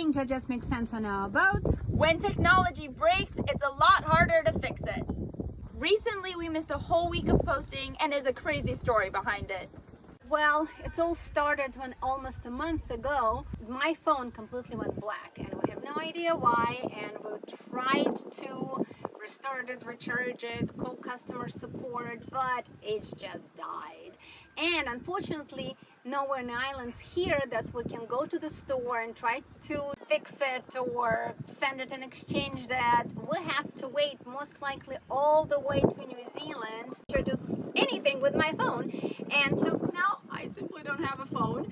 change that just makes sense on our boat. When technology breaks, it's a lot harder to fix it. Recently, we missed a whole week of posting, and there's a crazy story behind it. Well, it all started when almost a month ago, my phone completely went black, and we have no idea why, and we tried to restore it, recharge it, call customer support, but it's just died. And unfortunately, nowhere in the islands here that we can go to the store and try to fix it or send it and exchange that. We'll have to wait most likely all the way to New Zealand to do anything with my phone. And so now I simply don't have a phone,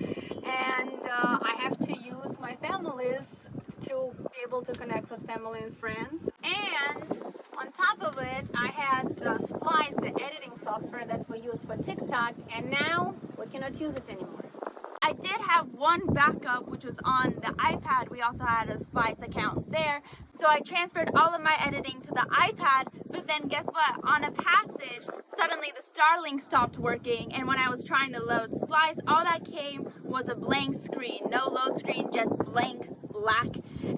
and I have to use my family's to be able to connect with family and friends. And on top of it, I had Splice, the editing software that we used for TikTok, and now we cannot use it anymore. I did have one backup, which was on the iPad. We also had a Splice account there. So I transferred all of my editing to the iPad, but then guess what? On a passage, suddenly the Starlink stopped working, and when I was trying to load Splice, all that came was a blank screen. No load screen, just blank black.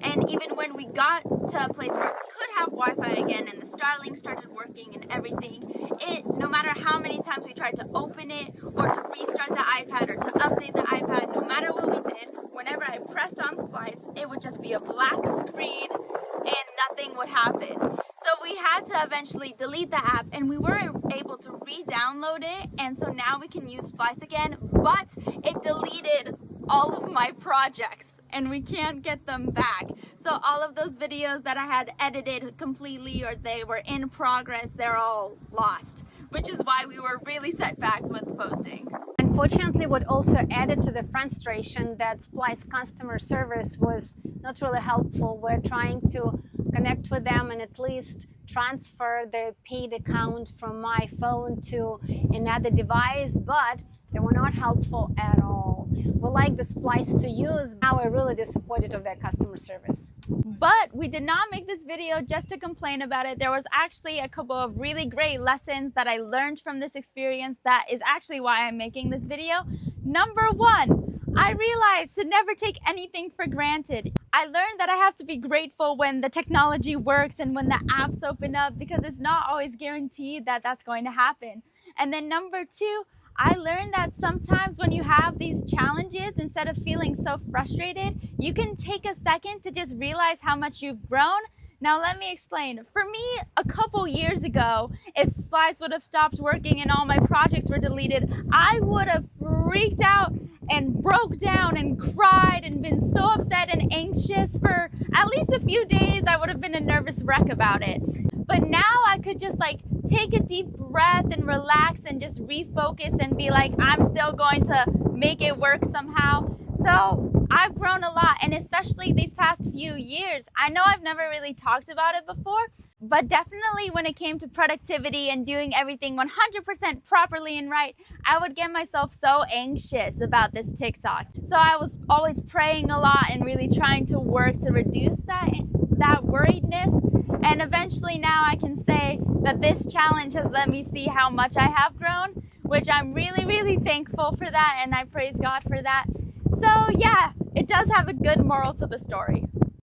And even when we got to a place where we could have Wi-Fi again and the Starlink started working and everything, no matter how many times we tried to open it or to restart the iPad or to update the iPad, no matter what we did, whenever I pressed on Splice, it would just be a black screen and nothing would happen. So we had to eventually delete the app, and we were able to re-download it, and so now we can use Splice again, but it deleted all of my projects and we can't get them back. So all of those videos that I had edited completely or they were in progress, they're all lost, which is why we were really set back with posting. Unfortunately, what also added to the frustration that Splice customer service was not really helpful. We're trying to connect with them and at least transfer the paid account from my phone to another device, but they were not helpful at all. We like the Splice to use. Now we're really disappointed of their customer service. But we did not make this video just to complain about it. There was actually a couple of really great lessons that I learned from this experience that is actually why I'm making this video. Number one, I realized to never take anything for granted. I learned that I have to be grateful when the technology works and when the apps open up, because it's not always guaranteed that that's going to happen. And then number two, I learned that sometimes when you have these challenges, instead of feeling so frustrated, you can take a second to just realize how much you've grown. Now let me explain. For me, a couple years ago, if Splice would have stopped working and all my projects were deleted, I would have freaked out and broke down and cried and been so upset and anxious for at least a few days. I would have been a nervous wreck about it. But now I could just take a deep breath and relax and just refocus and be like, I'm still going to make it work somehow. So I've grown a lot, and especially these past few years. I know I've never really talked about it before, but definitely when it came to productivity and doing everything 100% properly and right, I would get myself so anxious about this TikTok. So I was always praying a lot and really trying to work to reduce that worriedness. And eventually now I can say that this challenge has let me see how much I have grown, which I'm really, really thankful for that, and I praise God for that. So yeah, it does have a good moral to the story.